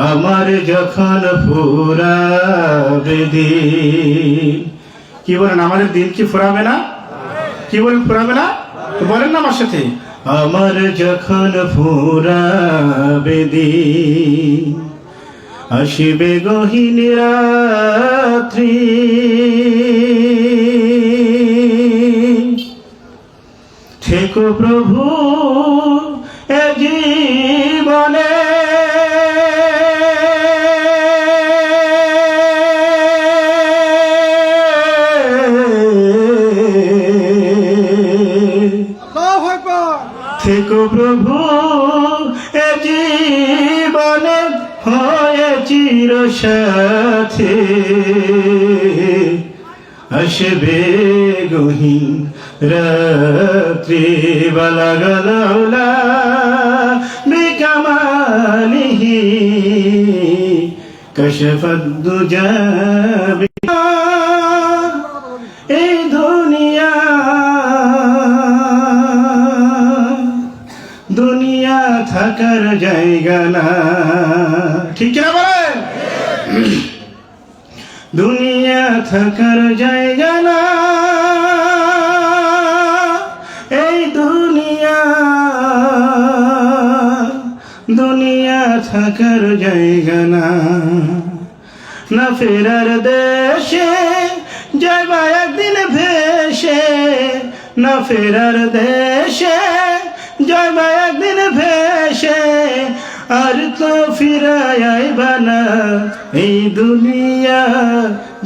আমার যখন ফুরাবে দিন। কি বলেন, আমাদের দিন কি ফুরাবে না? কি বলেন, ফুরাবে না? বলেন না আমার সাথে, আমার যখন ফুরাবে দিন, আসিবে গহীন রাত্রি, থেকো প্রভু এ জীবনে, থেকো প্রভু এ জীবনে, হয়ে চির সাথে, আসবে গহীন রাত্রি, বালাগালা বিকামালিহি কশফদ দুজা। এই দুনিয়া দুনিয়া থাকার জায়গা না, ঠিক না বলেন? দুনিয়া থাকার জায়গা না, এই দুনিয়া দুনিয়া থাকার জায়গা না। না ফেরার দেশে যাইবা একদিন ভেসে, না ফেরার দেশে যাইবা একদিন ভেসে, আর তো ফিরায় আইবা না। এই দুনিয়া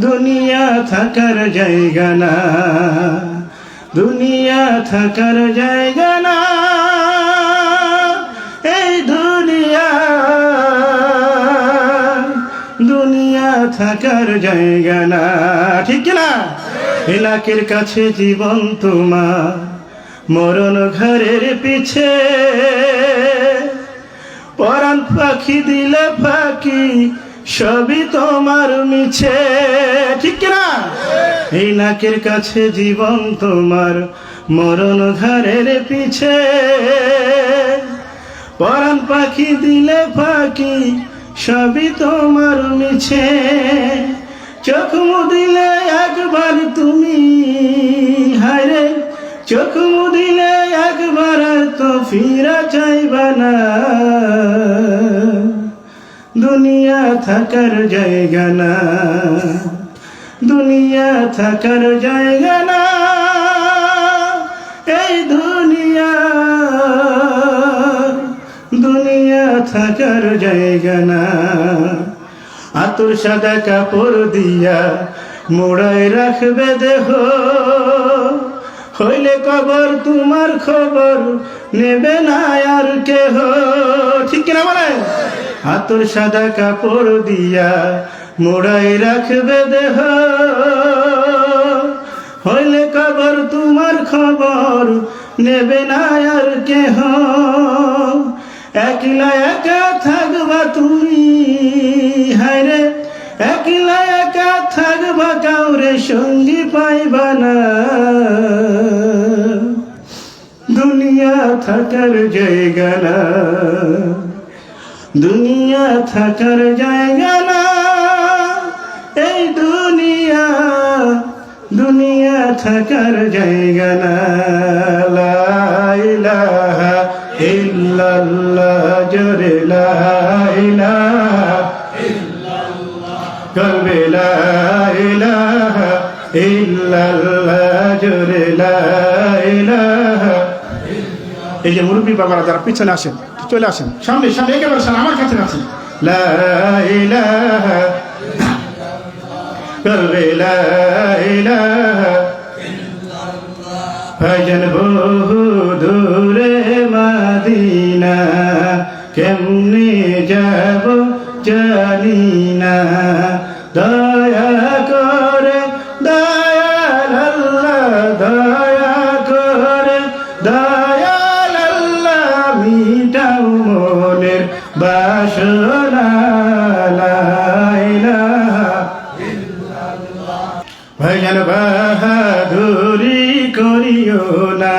দুনিয়া থাকার জায়গা না, দুনিয়া থাকার জায়গা না, এই দুনিয়া দুনিয়া থাকার জায়গা না, ঠিক না? এলাকের কাছে জীবন তোমার, মরণ ঘরের পিছে, পরাণ পাখি দিলে ফাঁকি, সবই তোমার মিছে, ঠিক না? এই নাকের কাছে জীবন তোমার, মরণ ঘরের পিছে, পরাণ পাখি দিলে ফাঁকি, সবই তোমার মিছে। চোখ মুদিলে একবার তুমি, হায়রে চোখ মুদিলে একবার তো ফিরা চাইবা না। দুনিয়া থাকার জায়গা না, দুনিয়া থাকার জায়গা না, এই দুনিয়া দুনিয়া থাকার জায়গা না। আতর সাদা কাপড় দিয়া মোড়ায় রাখবে দেহ, হইলে কবর তোমার খবর নেবে না আর কেহ, ঠিক না বলে? আতর সাদা কাপড় দিয়া মোড়াই রাখবে দেহ, হইলে কবর তোমার খবর নেবে না আর কেহ। একলা একা থাকবা তুমি, হায়রে একলা একা থাকবা, কাউরে সঙ্গী পাইবা না। দুনিয়া থাকার জায়গা না, দুনিয়া থাকার জায়গা না, এই দুনিয়া দুনিয়া থাকার জায়গা না। লা ইলাহা ইল্লাল্লাহ, জোরে লা ইলাহা ইল্লাল্লাহ, কলবে লা ইলাহা ইল্লাল্লাহ, জোরে লা ইলাহা। এই যে মুরব্বী বাবারা যারা পিছনে আসেন, চলে আসেন সামনে, সামনে একেবারে সামনে আমার কাছে আছেন। লা ইলাহা কলবে লা ইলাহা ইল্লাল্লাহ, ভাইজান বহু দূরে মদিনা, কেমনে যাব জানি না। দয়া করে দয়াল আল্লাহ, দয়া করে দয়াল আল্লাহ, মিটাও মনের বাসনা। লা ইলাহা ইল্লাল্লাহ, ভাইজান বাহাদুরি করিও না,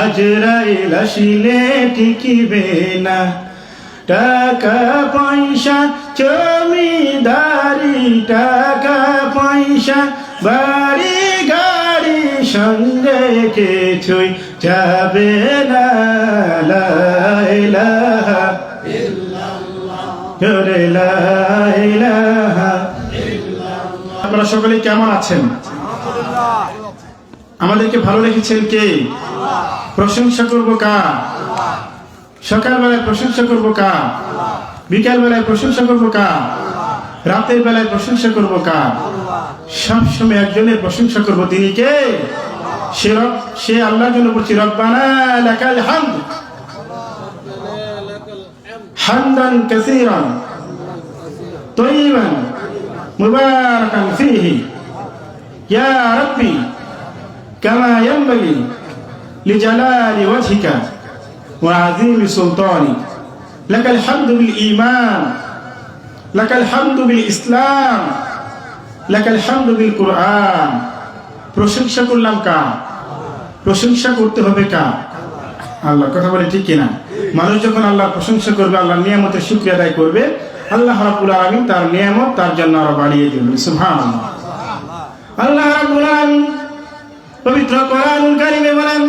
আজরাইল আসিলে টিকিবে না। টাকা পয়সা জমিদারি, টাকা পয়সা বাড়ি গাড়ি সঙ্গে কিছুই যাবে না। লা ইলাহা ইল্লাল্লাহ, লা ইলাহা ইল্লাল্লাহ। আপনারা সকলে কেমন আছেন? আমাদেরকে ভালো রেখেছেন কে? প্রশংসা করব কার? সকালবেলায় প্রশংসা করব কার? বিকাল বেলায় প্রশংসা করব কার? রাতের বেলায় প্রশংসা করব কার? সবসময় একজনের প্রশংসা করব, তিনি কে? সে আল্লাহর জন্য বলছি রব্বানা লাকাল হামদ হামদান কাসীরান তাইয়িবান মুবারাকান ফীহি ইয়া রাব্বি কামা ইয়ানবাগি লিজালালি ওয়াজহিকা ওয়া আযীমি সুলতানিক। লাকাল হামদু বিল ঈমান, লাকাল হামদু বিল ইসলাম, লাকাল হামদু বিল কুরআন। প্রশংসা করলাম কার? প্রশংসা করতে হবে কার? আল্লাহ। কথা বলে ঠিক কিনা? মানুষ যখন আল্লাহর প্রশংসা করবে, আল্লাহর নিয়ামতের শুকরিয়া আদায় করবে, আল্লাহ রাব্বুল আলামিন তার নিয়ামত তার জন্য আরো বাড়িয়ে দিবেন। সুবহানাল্লাহ। আল্লাহ রাব্বুল আলামিন পবিত্র কোরআনুল কারীমে বলেন,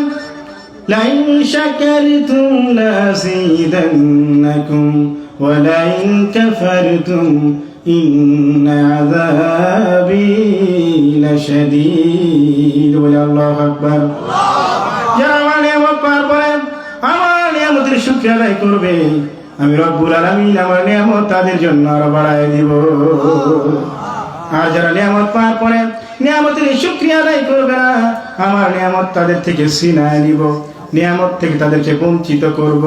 লাইন শাকারতুম লাযীদান্নাকুম ওয়া লাইন কাফারতুম ইন্না আযাবি লাশাদীদ। আল্লাহু আকবার। যারা আমার নিয়ামত পার করেন, আমার নিয়ামতের শুকরিয়া আদায় করবে, আমি রব্বুল আলামিন আমার নিয়ামত তাদের জন্য আরো বাড়ায় দিব। আর যারা নিয়ামত পার করে নিয়ামতের শুকরিয়া আদায় করবে না, আমার নিয়ামত তাদের থেকে ছিনায় নিব, নিয়ামত থেকে তাদেরকে বঞ্চিত করব।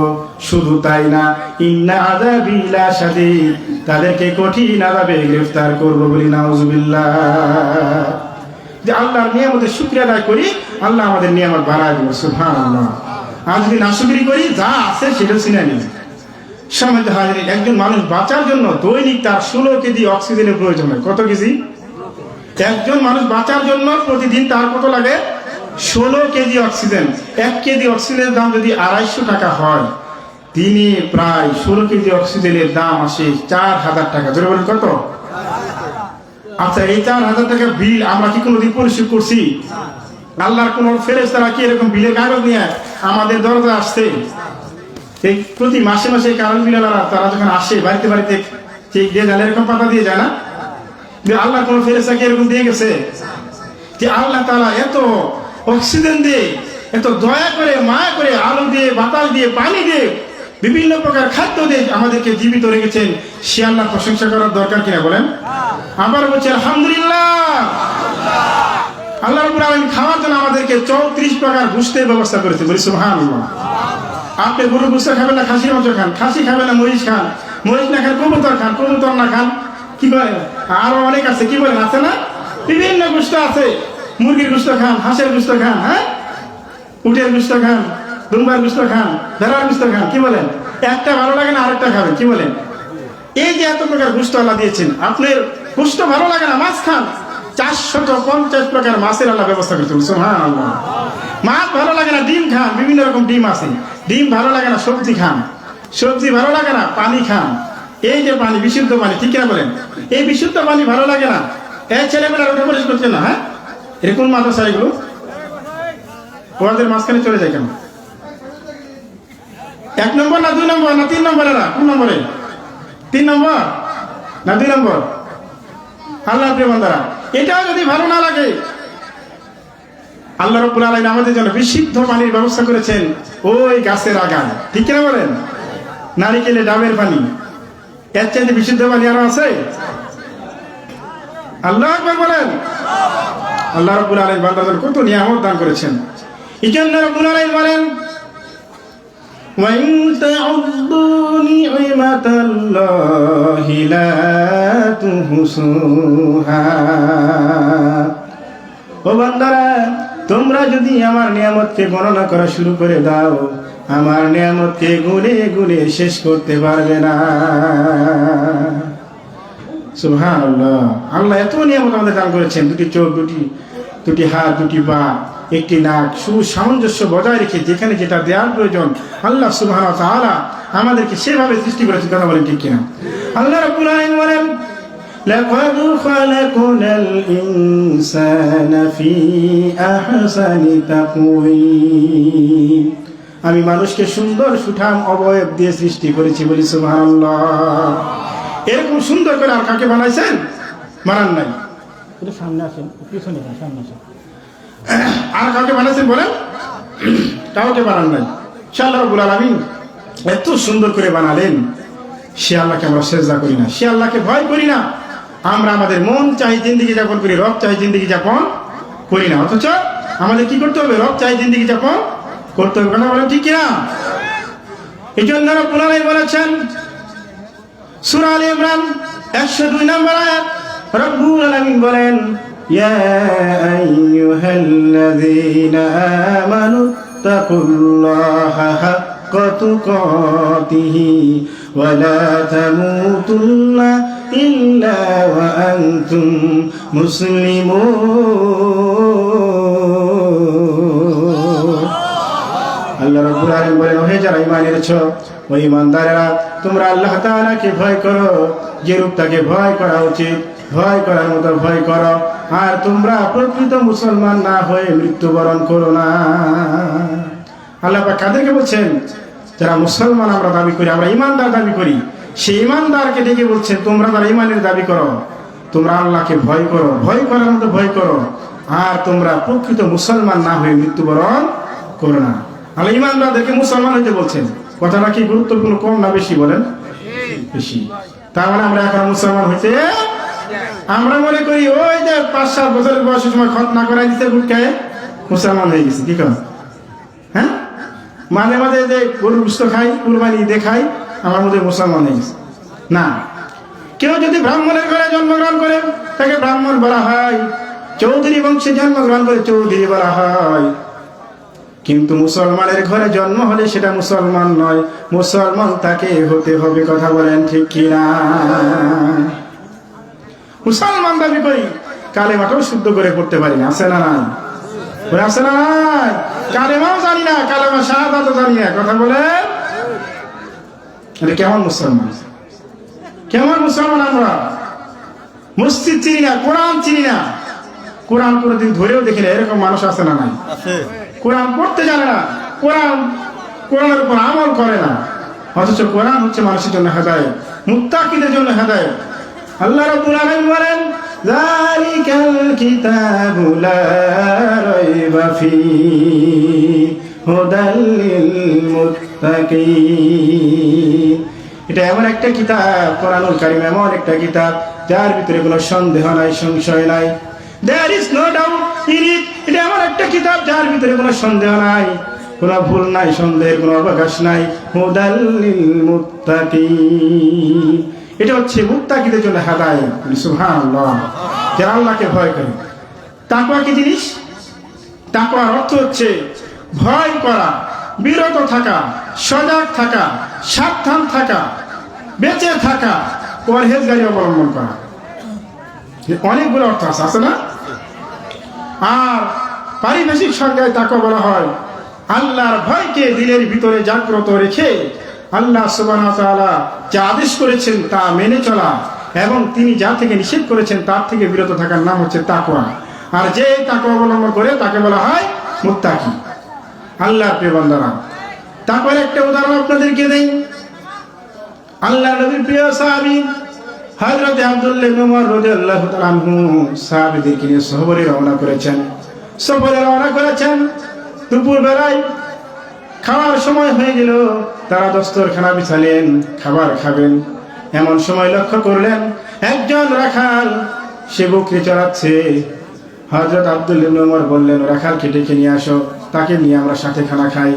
শুধু তাই না, ইন্না আযাবি লাশাদীদ, তাদেরকে কঠিন আযাবে গ্রেফতার করব। বলি নাউজুবিল্লাহ। যে আল্লাহর নিয়ামতের শুকরিয়া আদায় করি, আল্লাহ আমাদের নিয়ামত বাড়ায় দেবে। সুবহানাল্লাহ। আর যদি নাশুকরি করি, যা আছে সেটা ছিনায় নিব। সমাজে হাজির, একজন মানুষ বাঁচার জন্য দৈনিক তার 16 কেজি অক্সিজেনের প্রয়োজন হয়। কত কেজি? একজন মানুষ বাঁচার জন্য প্রতিদিন তার কত লাগে? 16 কেজি অক্সিজেন। 1 কেজি অক্সিজেনের দাম যদি 250 টাকা হয়, দিনে প্রায় 16 কেজি অক্সিজেনের দাম আসে 4000 টাকা। ধরে বলেন কত? আচ্ছা, এই 4000 টাকা বিল আমরা কি কোনোদিন পরিশোধ করছি? আল্লাহর কোন ফেরেশতারা কি এরকম বিলের কাগজ নিয়ে আমাদের দরজায় আসছে? এই প্রতি মাসে মাসে কারণ বিলালারা তারা যখন আসে বাড়িতে বাড়িতে ঠিক দিয়ে যায়, এরকম পাতা দিয়ে যায় না? আল্লাহ কোন ফেরেশতাকে এরকম দিয়ে গেছে যে আল্লাহ তাআলা এত অক্সিজেন দিয়ে, এত দয়া করে, মায়া করে, আলো দিয়ে, বাতাস দিয়ে, পানি দিয়ে, বিভিন্ন প্রকার খাদ্য দিয়ে আমাদেরকে জীবিত রেখেছেন। সে আল্লাহ প্রশংসা করার দরকার কিনা বলেন? আবার বলছে আলহামদুলিল্লাহ। আল্লাহ রাব্বুল আলামিন খাওয়ার জন্য আমাদেরকে 34 প্রকার গোশতের ব্যবস্থা করেছে। বলি সুবহানাল্লাহ। আপনি গরুর গোশত খাবেন না খাসির মাংস খান, খাসি খাবেন না মরিচ খান, মরিচ না খান কবুতর খান, কবুতর না খান কি বলেন আরো অনেক আছে, কি বলেন আছে না? বিভিন্ন গোশত আছে। মুরগির গোশত খান, হাঁসের গোশত খান, হ্যাঁ, উটের গোশত খান, দুম্বার গোশত খান, ভেড়ার গোশত খান, কি বলেন? একটা ভালো লাগে না আরেকটা খাবেন, কি বলেন? এই যে এত প্রকার গোশত আল্লাহ দিয়েছেন, আপনার গোশত ভালো লাগে না মাছ খান, 450 প্রকার মাছের আল্লাহ ব্যবস্থা করতে। সুবহানাল্লাহ। মাছ ভালো লাগে না ডিম খান, বিভিন্ন রকম ডিম আছে। ডিম ভালো লাগে না সবজি খান, সবজি ভালো লাগে না পানি খান। এই যে পানি, বিশুদ্ধ পানি, ঠিক কিনা বলেন? এই বিশুদ্ধ পানি ভালো লাগে না, এই ছেলেমেয়েরা ওটা পরিষ্কার করছে না। হ্যাঁ, এরকম মাদ্রাসা এগুলো ওদের মাঝখানে চলে যায় কেন? 1 নম্বর না 2 নম্বর না 3 নম্বর? এরা কোন নম্বরে? 3 নম্বর না 2 নম্বর? আল্লাহ প্রিয় বান্দারা, এটাও যদি ভালো না লাগে, আল্লাহ রাব্বুল আলামিন আমাদের জন্য বিশুদ্ধ পানির ব্যবস্থা করেছেন ওই গাছের আগায়, ঠিক কিনা বলেন? নারিকেলের ডাবের পানি, এর চাইতে বিশুদ্ধ পানি আরো আছে? আল্লাহু আকবার বলেন। আল্লাহ রাব্বুল আলামিন বান্দাদের কত নিয়ামত দান করেছেন। এজন্য রাব্বুল আলামিন বলেন, ওয়া ইন তাউদ্দু নি'মাতাল্লাহি লা তুহসুহা। ও বান্দারা, তোমরা যদি আমার নিয়ামতকে গণনা করা শুরু করে দাও, আমার নিয়ামতকে গুনে গুনে শেষ করতে পারবে না। সুবহানাল্লাহ। আল্লাহ এত নিয়ামত আমাদের দান করেছেন, 2টি চোখ, 2টি হাত, 2টি পা, একটি নাক, সুসামঞ্জস্য বজায় রেখে যেখানে যেটা দেওয়ার প্রয়োজন আল্লাহ সুবহানাহু ওয়া তাআলা আমাদেরকে সেভাবে সৃষ্টি করেছেন। কথা বলেন ঠিক কিনা? আল্লাহ রাব্বুল আলামিন বলেন, লাকাদ খালাকনাল ইনসানা ফি আহসানি তাকওয়িম। আমি মানুষকে সুন্দর সুঠাম অবয়ব দিয়ে সৃষ্টি করেছি, বলি সুবহানাল্লাহ। এরকম সুন্দর করে আর কাকে বানাইছেন? বানান নাই। সামনে আসেন, পিছনে সামনে আসেন। আর কাউকে বানাইছেন বলেন? কাউকে বানান নাই। আল্লাহ রাব্বুল আলামিন এত সুন্দর করে বানালেন, সে আল্লাহকে আমরা সেজদা করি না, সে আল্লাহকে ভয় করি না। আমরা আমাদের মন চাই জিন্দেগি যাপন করি, রব চাই জিন্দেগি যাপন করি না। অথচ আমাদের কি করতে হবে? রব চাই জিন্দেগি যাপন করতে হবে। কথা বলেন ঠিক কিনা? এই জন্য রাব্বুল আলামিন বলেছেন সূরা আলে ইমরান 102 নম্বর আয়াত, রাব্বুল আলামিন বলেন, ইয়া আইয়ুহাল্লাযীনা আমানু তাকুল্লাহা হাক্কা তুকাতিহি ওয়া লা তামুতুন্না ইল্লা ওয়া আনতুম মুসলিমুন। আল্লাহ রাব্বুল আলামিন বলেন, ওহে যারা ঈমান এনেছো, ও ঈমানদারেরা, তোমরা আল্লাহ তাআলাকে ভয় করো, যে রূপ তাকে ভয় করা উচিত, ভয় করার মতো ভয় করো। আর তোমরা প্রকৃত মুসলমান না হয়ে মৃত্যুবরণ করো না। আল্লাহ পাক কাদেরকে বলছেন? যারা মুসলমান আমরা দাবি করি, আমরা ঈমানদার দাবি করি, সেই ঈমানদারকে ডেকে বলছেন, তোমরা যারা ঈমানের দাবি করো, তোমরা আল্লাহকে ভয় করো, ভয় করার মতো ভয় করো। আর তোমরা প্রকৃত মুসলমান না হয়ে মৃত্যুবরণ করো না। আল্লাহ ঈমানদারদেরকে মুসলমান হইতে বলছেন। কথাটা কি গুরুত্বপূর্ণ, কম না বেশি বলেন? বেশি। তার মানে আমরা এখন মুসলমান হইতে, আমরা মনে করি ওই যে 5-7 বছরের বয়সের সময় খতনা করাই দিতে গুটকায় মুসলমান হয়ে গেছে। কি কর? হ্যাঁ, মাঝে মাঝে যে গরুর গোশত খাই, কুরবানি দেখাই, আমার মধ্যে মুসলমান হয়ে গেছে না। কেউ যদি ব্রাহ্মণের ঘরে জন্মগ্রহণ করে তাকে ব্রাহ্মণ বলা হয়, চৌধুরী বংশে জন্মগ্রহণ করে চৌধুরী বলা হয়। কিন্তু মুসলমানের ঘরে জন্ম হলে সেটা মুসলমান নয়, মুসলমান তাকে হতে হবে। কথা বলেন ঠিক কিনা? মুসলমান দাবি করি, কালেমাটাও শুদ্ধ করে পড়তে পারি না, আছে না নাই? আছে না নাই? কালেমাও জানি না, কালেমা শাহাদাতও জানি না। কথা বলে এটা কেমন মুসলমান? কেমন মুসলমান আমরা? মসজিদ চিনি না, কোরআন চিনি না, কোরআন কোনদিন ধরেও দেখি না, এরকম মানুষ আছে না নাই? কোরআন পড়তে জানে না, কোরআনের উপর আমল করে না। অথচ কোরআন হচ্ছে মানুষের জন্য হেদায়েত, মুত্তাকিদের জন্য হেদায়েত। আল্লাহ রাব্বুল আলামিন বলেন, যালিকাল কিতাবু লা রাইবা ফীহি হুদাল লিল মুত্তাকিন। এটা এমন একটা কিতাব, কোরআনুল কারীম এমন একটা কিতাব যার ভিতরে কোনো সন্দেহ নাই, সংশয় নাই। There is no doubt in it. এটা এমন একটা কিতাব যার ভিতরে কোনো সন্দেহ নাই, কোনো ভুল নাই, সন্দেহের কোনো অবকাশ নাই। হুদাল লিল মুত্তাকিন, এটা হচ্ছে মুত্তাকিদের জন্য হেদায়েত। সুবহানাল্লাহ। যারা আল্লাহকে ভয় করে। তাকওয়া কি জিনিস? তাকওয়ার অর্থ হচ্ছে ভয় করা, বিরত থাকা, সজাগ থাকা, সাবধান থাকা, বেঁচে থাকা, পরহেজগারি অবলম্বন করা। অনেকগুলো অর্থ আছে না? আর পারিভাষিক সংজ্ঞায় তাকওয়া বলা হয় আল্লাহর ভয়কে দিলের ভিতরে জাগ্রত রেখে আল্লাহ সুবহানাহু ওয়া তাআলা যা আদেশ করেছেন তা মেনে চলা, এবং তিনি যা থেকে নিষেধ করেছেন তার থেকে বিরত থাকার নাম হচ্ছে তাকওয়া। আর যে তাকওয়া অবলম্বন করে তাকে বলা হয় মুত্তাকি। আল্লাহর প্রিয় বান্দারা, তাকওয়ার একটা উদাহরণ আপনাদেরকে দেই। আল্লাহর নবীর প্রিয় সাহাবী হযরত আব্দুল্লাহ ইবনে উমর রাদিয়াল্লাহু তাআলা আনহু সাহাবীদেরকে নিয়ে সফরে রওনা করেছেন। দুপুর বেলায় খাওয়ার সময় হয়ে গেল, তারা দস্তরখানা বিছালেন, খাবার খাবেন। এমন সময় লক্ষ্য করলেন একজন রাখাল সে বকরি চড়াচ্ছে। হযরত আব্দুল্লাহ ইবনে উমর বললেন, রাখালকে ডেকে নিয়ে আসো, তাকে নিয়ে আমরা সাথে খানা খাই।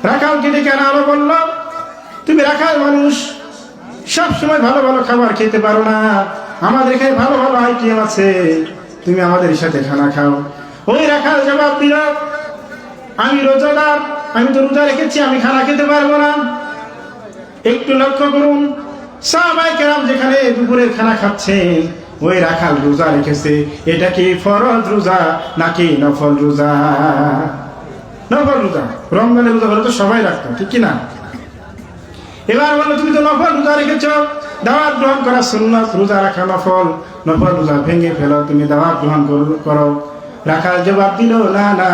রাখালকে ডেকে আনা হলো। বলল, তুমি রাখাল মানুষ, সব সময় ভালো ভালো খাবার খেতে পারো না, আমাদের এখানে ভালো ভালো আইটেম আছে, তুমি আমাদের সাথে খানা খাও। ওই রাখাল জবাব দিল, আমি রোজাদার, আমি তো রোজা রেখেছি, আমি খানা খেতে পারবো না। একটু লক্ষ্য করুন, সাহাবায়ে কেরাম যেখানে দুপুরের খানা খাচ্ছেন, ওই রাখাল রোজা রেখেছে, এটা কি ফরজ রোজা নাকি নফল রোজা? নফল রোজা। রমজানের রোজা হলে তো সবাই রাখতো, ঠিক কিনা? এবার বললো তুমি তো নফল রোজা রেখেছ, দাওয়াত গ্রহণ করা সুন্নাত, রোজা রাখা নফল, নফল রোজা ভেঙে ফেলো, তুমি দাওয়াত গ্রহণ করো। রাখাল জবাব দিল, না না,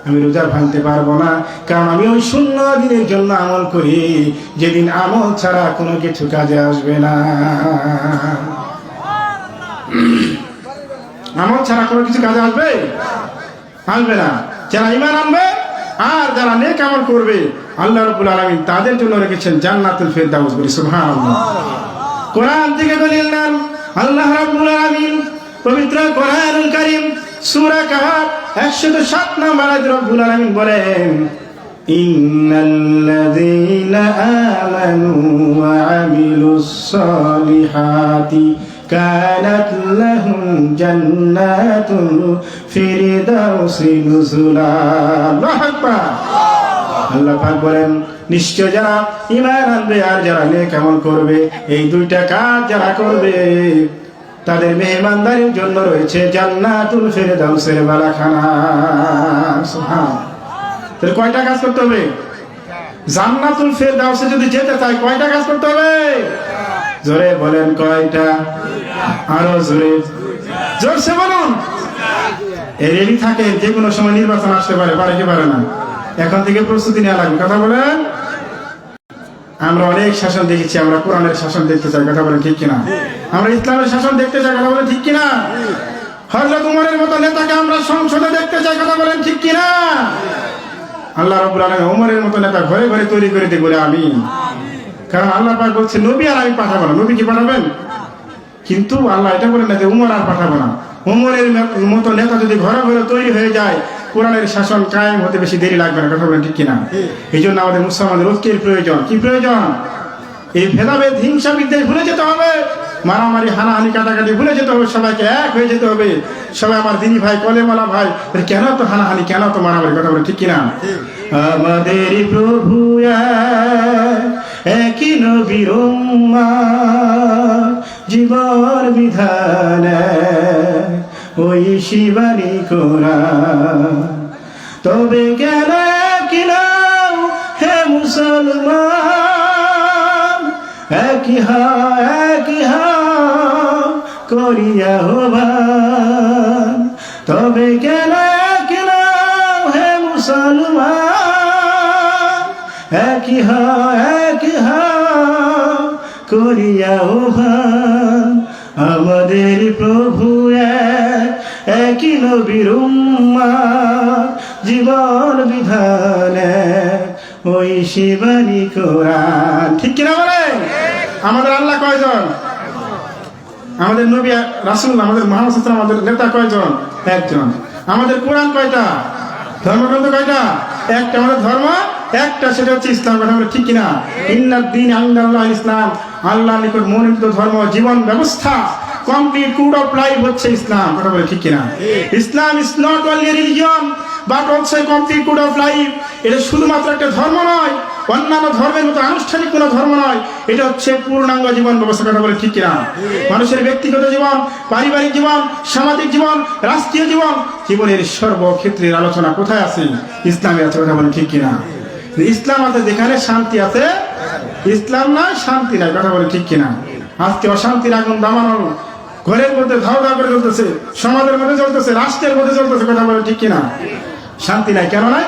আমি রোজা ভাঙতে পারবো না, কারণ আমি ওই শূন্য দিনের জন্য আমল করি যেদিন আমল ছাড়া কোনো কিছু কাজে আসবে না। আমল ছাড়া কোনো কিছু কাজে আসবে না। যারা ঈমান আনবে আর যারা নেক আমল করবে, আল্লাহ রাব্বুল আলামিন তাদের জন্য রেখেছেন জান্নাতুল ফিরদাউস। বলি সুবহানাল্লাহ। কোরআন থেকে দলিল নেন, আল্লাহ রাব্বুল আলামিন পবিত্র কোরআনুল কারীম সূরা কাহফ 107 নম্বর আয়াতে রব্বুল আলামিন বলেন, ইন্নাল্লাযীনা আমানু ওয়া আমিলুস সালিহাতি কানাত লাহুম জান্নাতুল ফিরদাউসি নুজুলা। আল্লাহু আকবার। আল্লাহ পাক বলেন, নিশ্চয় যারা ঈমান আনবে আর যারা নেক আমল করবে, এই দুইটা কাজ যারা করবে তাদের মেহমানদারির জন্য রয়েছে জান্নাতুল ফিরদাউসের বালাখানা। সুবহানাল্লাহ। তাহলে কয়টা কাজ করতে হবে? জান্নাতুল ফিরদাউসে যদি যেতে চাই কয়টা কাজ করতে হবে? জোরে বলেন কয়টা? আরো জোরে, জোরসে বলুন। রেডি থাকেন, যে কোনো সময় নির্বাচন আসতে পারে, পারে কি পারে না? এখন থেকে প্রস্তুতি নেওয়া লাগবে। কথা বলেন। আমরা অনেক শাসন দেখেছি, আমরা কোরআনের শাসন দেখতে চাই, কথা বলেন ঠিক কিনা? আমরা ইসলামের শাসন দেখতে চাই, কথা বলেন ঠিক কিনা? হযরত উমরের মতো নেতাকে আমরা সংসদে দেখতে চাই, কথা বলেন ঠিক কিনা? আল্লাহ রাব্বুল আলামিন উমরের মতো নেতা ঘরে ঘরে তৈরি করে দিই বলে আমিন। কারণ আল্লাহ পাক বলছে নবী আর আমি পাঠাবো না। নবী কি পাঠাবেন? কিন্তু আল্লাহ এটা বলেন না যে উমর আর পাঠাবো না। উমরের মতো নেতা যদি ঘরে ঘরে তৈরি হয়ে যায়, কোরআনের শাসন কায়েম হতে বেশি দেরি লাগবে না, কথা বলেন ঠিক কিনা? এই জন্য আমাদের মুসলমানদের ঐক্যের প্রয়োজন। কি প্রয়োজন? এই ভেদাভেদ, হিংসা বিদ্বেষ ভুলে যেতে হবে, মারামারি হানাহানি কাটাকাটি ভুলে যেতে হবে, সবাইকে এক হয়ে যেতে হবে। সবাই আমার দিনী ভাই, কলেমালা ভাই, কেন তো হানাহানি, কেন তো মারামারি, কথা বলেন ঠিক কিনা? আমাদের প্রভু একই নবীর উম্মত, জীবন বিধান ওই শিবানী কোরআন, তবে কেন কিনা হে মুসলমান, একই করিয়া হবান, তবে কেন কিনা হে মুসলমান, একই করিয়া হবান। আমাদের প্রভু একই নবীর উম্মত, জীবন বিধান ওই শিবানী কোরআন। ঠিক কিনা বলে? আমাদের আল্লাহ কয়জন? আমাদের নবী রাসূল, আমাদের মুহাম্মদ সাল্লাল্লাহু আলাইহি ওয়াসাল্লাম, আমাদের নেতা কয়জন? একজন। আমাদের কোরআন কয়টা? ধর্মগ্রন্থ কয়টা? একটা। আমাদের ধর্ম একটা, সেটা হচ্ছে ইসলাম, কথা বলে ঠিক কিনা? ইন্নাদ দীন ইনদাল্লাহিল ইসলাম, আল্লাহর নিকট মনোনীত ধর্ম, জীবন ব্যবস্থা, কমপ্লিট কোড অফ লাইফ হচ্ছে ইসলাম, কথা বলে ঠিক কিনা? Islam is not only religion but also complete code of life. এটা শুধুমাত্র একটা ধর্ম নয়, অন্যান্য ধর্মের মতো আনুষ্ঠানিক কোনো ধর্ম নয়, এটা হচ্ছে পূর্ণাঙ্গ জীবন ব্যবস্থা, কথা বলে ঠিক কিনা? মানুষের ব্যক্তিগত জীবন, পারিবারিক জীবন, সামাজিক জীবন, রাষ্ট্রীয় জীবন, জীবনের সর্বক্ষেত্রের আলোচনা কোথায় আছে? ইসলামে আছে, কথা বলে ঠিক কিনা? ইসলাম আছে যেখানে শান্তি আছে, ইসলাম নাই শান্তি নাই, কথা বলে ঠিক কিনা? আজকে অশান্তির আগুন দামানো ঘরের মধ্যে ধাও ধাও করে চলতেছে, সমাজের মধ্যে চলতেছে, রাষ্ট্রের মধ্যে চলতেছে, কথা বলে ঠিক কিনা? শান্তি নাই। কেন নাই?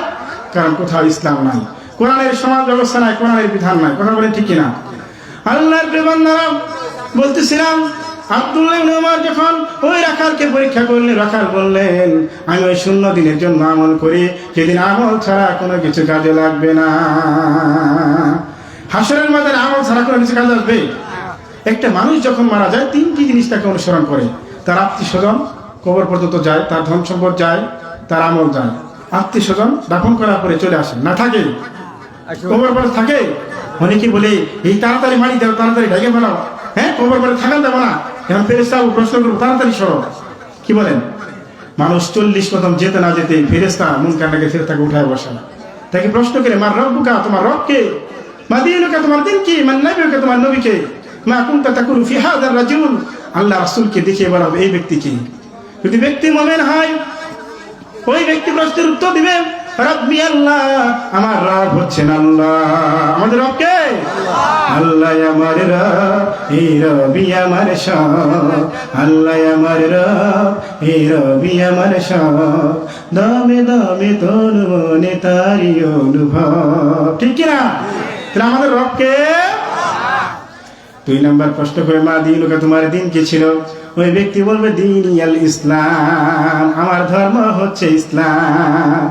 কারণ কোথাও ইসলাম নাই, কোরআনের সমাজ ব্যবস্থা নাই, কোরআনের বিধান নাই, কথা বলে ঠিক কিনা? আল্লাহর বান্দারা বলতেছিলাম, আব্দুল্লাহ ইবনে উমর যখন ওই রাখালকে পরীক্ষা করলেন, রাখাল বললেন, আমি ওই শূন্য দিনের জন্য আমল করি যেদিন আমল ছাড়া কোনো কিছু কাজে লাগবে না। হাসরের ময়দানে আমল ছাড়া কোনো কিছু কাজে আসবে? একটা মানুষ যখন মারা যায়, তিনটি জিনিস তাকে অনুসরণ করে। তার আত্মীয় স্বজন কবর পর্যন্ত যায়, তার ধন সম্পদ যায়, তার আমল যায়। আত্মীয় স্বজন দাফন করার পরে চলে আসে, না থাকে কবর পরে থাকে। অনেকে বলে এই তাড়াতাড়ি মারি দাও, তাড়াতাড়ি ঢেকে ফেলাও, হ্যাঁ কবর পরে থাকা যাবো না, এখন ফেরেশতা প্রশ্ন করবো, তাড়াতাড়ি সরো। কি বলেন? মানুষ 40 কদম যেতে না যেতে ফেরেশতা মুনকারটাকে ফেরেশতাকে উঠায় বসায়, তাকে প্রশ্ন করে, মার রব্বুকা, তোমার রব কে? মা দীনুকা, তোমার দিন কি? মান নবিয়ুকা, তোমার নবী কে? মা কুনতা তাকুলু ফি হাযার রাজুল, আল্লাহ রাসূলকে দেখিয়ে বলা হবে এই ব্যক্তিকে। যদি ব্যক্তি মুমিন হয় ওই ব্যক্তি প্রশ্নের উত্তর দিবে রব্বি আল্লাহ, আমার রব হচ্ছেন আল্লাহ। আমাদের রব কে? আল্লাহ আমার রব, এই রবি আমার সব। আল্লাহ আমার রব, এই রবি আমার সব। দমে দমে তন মনে তারি অনুভব। ঠিক কিনা? তাহলে আমাদের রব কে? 2 নম্বর প্রশ্ন করে মা দিনুকা, তোমার দিন কি ছিল? ওই ব্যক্তি বলবে দীনি আল ইসলাম, আমার ধর্ম হচ্ছে ইসলাম।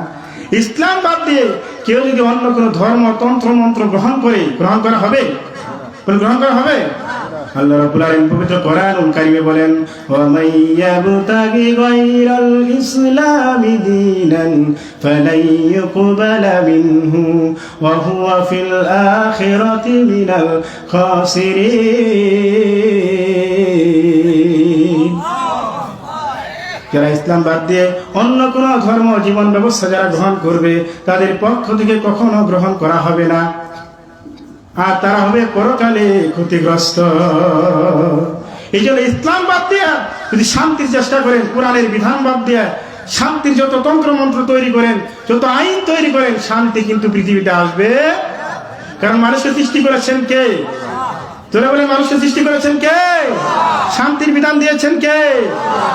ইসলাম বাদ দিয়ে কেউ যদি অন্য কোনো ধর্ম তন্ত্র মন্ত্র গ্রহণ করা হবে? গ্রহণ করা হবে? আল্লাহ রাব্বুল আলামিন পবিত্র কোরআনুল কারীমে বলেন ওয়া মাইয়াবতাগি গায়রাল ইসলামি দীনান ফালাই ইউকবালা মিনহু ওয়া হুয়া ফিল আখিরাতি মিনাল খাসিরিন। যারা ইসলাম বাদ দিয়ে অন্য কোন ধর্ম জীবন ব্যবস্থা যারা গ্রহণ করবে তাদের পক্ষ থেকে কখনো গ্রহণ করা হবে না, আর তারা হবে পরকালে ক্ষতিগ্রস্ত। এই জন্য ইসলাম বাদ দিয়া যদি শান্তির চেষ্টা করেন, কোরআনের বিধান বাদ দিয়া শান্তির যত তন্ত্র মন্ত্র তৈরি করেন, যত আইন তৈরি করেন, শান্তি কিন্তু পৃথিবীতে আসবে। কারণ মানুষকে সৃষ্টি করেছেন কে? তোরা বলে মানুষকে সৃষ্টি করেছেন কে? শান্তির বিধান দিয়েছেন কে?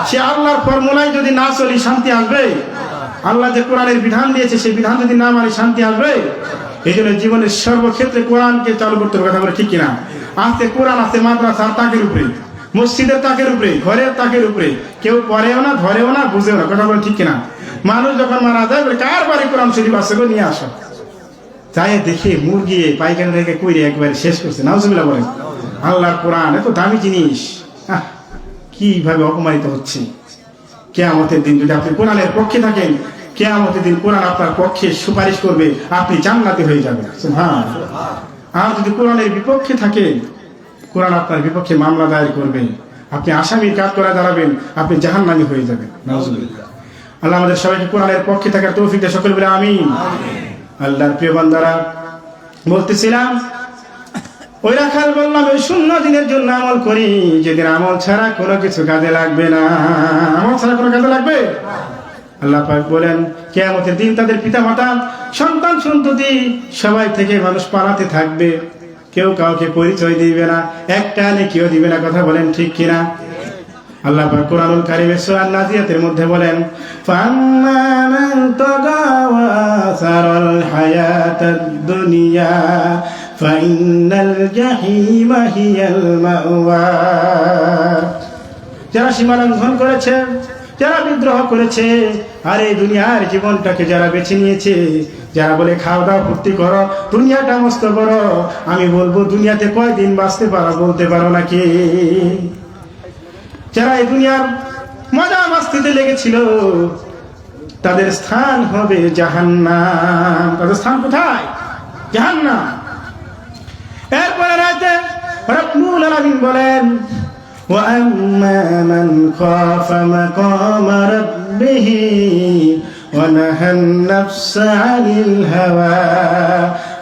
সে আল্লাহর ফর্মুলায় যদি না চলি শান্তি আসবে? আল্লাহ যে কোরআনের বিধান দিয়েছে সেই বিধান যদি না মানি শান্তি আসবে? এই জন্য জীবনের সর্বক্ষেত্রে কোরআনকে চালু করতে হবে। কথা বলে ঠিক কিনা? আজকে কোরআন আছে মাদ্রাসার তাকের উপরে, মসজিদের তাকের উপরে, ঘরের তাকের উপরে, কেউ পড়েও না, ধরেও না, বুঝেও না। কথা বলে ঠিক কিনা? মানুষ যখন মারা যায় বলে কার বাড়ি কোরআন শরীফ আছে গো, নিয়ে আসো। তাই দেখে মুরগি পাইকারি রেখে কইরে একবারে শেষ করছে। নাউজুবিল্লাহ বলেন। আল্লাহর কোরআন এত দামি জিনিস, কিভাবে অপমানিত হচ্ছে। কিয়ামতের দিন যদি আপনি কোরআনের পক্ষে থাকেন, কিয়ামতের দিন কোরআন আপনার পক্ষে সুপারিশ করবে, আপনি জান্নাতি হয়ে যাবেন। সুবহানাল্লাহ। আর যদি কোরআনের বিপক্ষে থাকেন, কোরআন আপনার বিপক্ষে মামলা দায়ের করবে, আপনি আসামির কাজ করে দাঁড়াবেন, আপনি জাহান্নামী হয়ে যাবেন। নাউজুবিল্লাহ। আল্লাহ আমাদের সবাইকে কোরআনের পক্ষে থাকার তৌফিক দেয়, সকলে বলে আমিন। আল্লাহর প্রিয় বান্দারা, বলতেছিলাম ওই রাখাল বললাম ওই 0 দিনের জন্য আমল করি, যেদিন আমল ছাড়া কোনো কিছু কাজে লাগবে না। আমল ছাড়া কোনো কাজে লাগবে? আল্লাহ পাক বলেন কিয়ামতের দিন তাদের পিতামাতা, সন্তান সন্ততি সবাই থেকে মানুষ পালাতে থাকবে, কেউ কাউকে পরিচয় দিবে না, একটা নেকিও দিবে না। কথা বলেন ঠিক কিনা? আল্লাহ পাক কোরআনুল কারীমে সূরা নাজিয়াতের মধ্যে বলেন ফাম্মা মান তাগা ওয়া সারাল হায়াতাদ দুনিয়া ফাইন্নাল জাহিমা হিয়াল মাওয়া। যারা সীমা লঙ্ঘন করেছে, যারা বিদ্রোহ করেছে, আর এই দুনিয়ার জীবনটাকে যারা বেছে নিয়েছে, যারা বলে খাওয়া দাওয়া ফুর্তি করো, দুনিয়াটা মস্ত বড়, আমি বলবো দুনিয়াতে কয়দিন বাঁচতে পারো বলতে পারো নাকি? যারা এই দুনিয়ার মজা মাস্তিতে লেগেছিল তাদের স্থান হবে জাহান্নাম। তাদের স্থান কোথায়? জাহান্নাম। এরপরে রাতে রব্বুল আলামিন বলেন ওয়া আম্মা মান খাফা মাকামা রাব্বিহি ওয়া নাহান নাফসা আনিল হাওয়া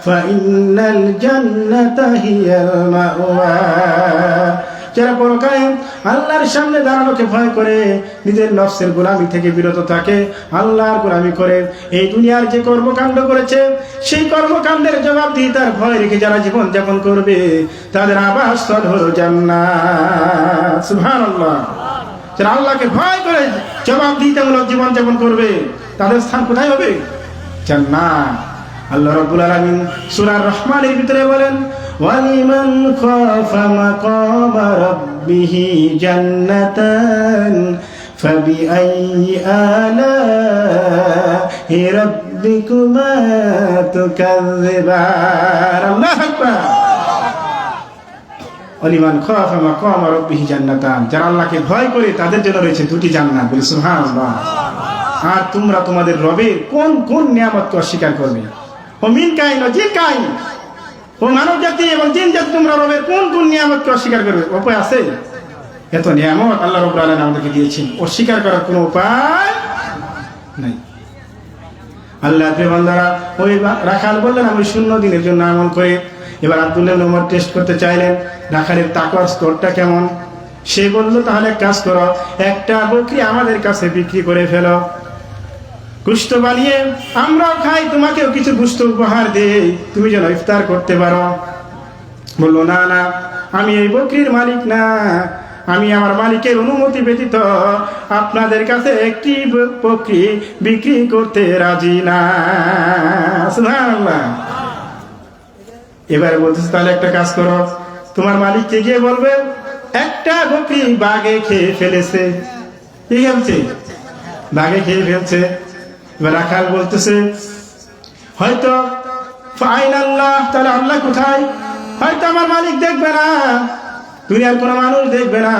ফাইন্নাল জান্নাতা হিয়াল মাওয়া। যারা পরকালে আল্লাহর সামনে দাঁড়ানোকে ভয় করে, নিজের নফসের গোলামি থেকে বিরত থাকে, আল্লাহর গোলামি করে এই দুনিয়ার যে কর্মকাণ্ড করেছে সেই কর্মকাণ্ডের জবাবদিহিতার ভয় রেখে যারা জীবন যাপন করবে তাদের আবাসস্থল হলো জান্নাত। সুবহানাল্লাহ। যারা আল্লাহকে ভয় করে জবাবদিহিতামূলক জীবন যাপন করবে তাদের স্থান কোথায় হবে? জান্নাত। আল্লাহ রাব্বুল আলামিন সূরা রহমানের ভিতরে বলেন ওয়ালিমান খাফা মাকামা রাব্বিহি জান্নাতান ফাবিআইয়ি আলাহি রাব্বিকুমা তুকাযযিবান। আল্লাহু আকবার। ওয়ালিমান খাফা মাকামা রাব্বিহি জান্নাতান, যারা আল্লাহকে ভয় করে তাদের জন্য রয়েছে 2টি জান্নাত। বলি সুবহানাল্লাহ। আর তোমরা তোমাদের রবের কোন কোন নিয়ামতকে অস্বীকার করবে? ও মিন কাইন ও জিন কাইন, ও মানব জাতি এবং জিন জাতি, তোমরা রবের কোন কোন নিয়ামতকে অস্বীকার করবে? উপায় আছে? এত নিয়ামত আল্লাহ রাব্বুল আলামিন আমাদেরকে দিয়েছেন, অস্বীকার করার কোনো উপায় নাই। আল্লাহ প্রিয় বান্দারা, ওই রাখাল বললেন আমি 0 দিনের জন্য আমল করে। এবার আব্দুল্লাহ ইবনে উমর টেস্ট করতে চাইলেন রাখালের তাকওয়ার স্তরটা কেমন। সে বলল তাহলে এক কাজ করো, একটা বকরি আমাদের কাছে বিক্রি করে ফেলো, গোশত বানিয়ে আমরাও খাই, তোমাকেও কিছু গোশত উপহার দেই, তুমি যেন ইফতার করতে পারো। বললো না না, আমি এই বকরির মালিক না, আমি আমার মালিকের অনুমতি ব্যতীত আপনাদের কাছে একটি বকরি বিক্রি করতে রাজি না। সুবহানাল্লাহ। এবারে বলতেছে তাহলে একটা কাজ করো, তোমার মালিককে গিয়ে বলবে একটা বকরি বাঘে খেয়ে ফেলেছে। কি খেলছে? বাঘে খেয়ে ফেলছে। এবার রাখাল বলতেছে হয়তো ফাইন আল্লাহ, তাহলে আল্লাহ কোথায়? হয়তো আমার মালিক দেখবে না, দুনিয়ার কোন মানুষ দেখবে না,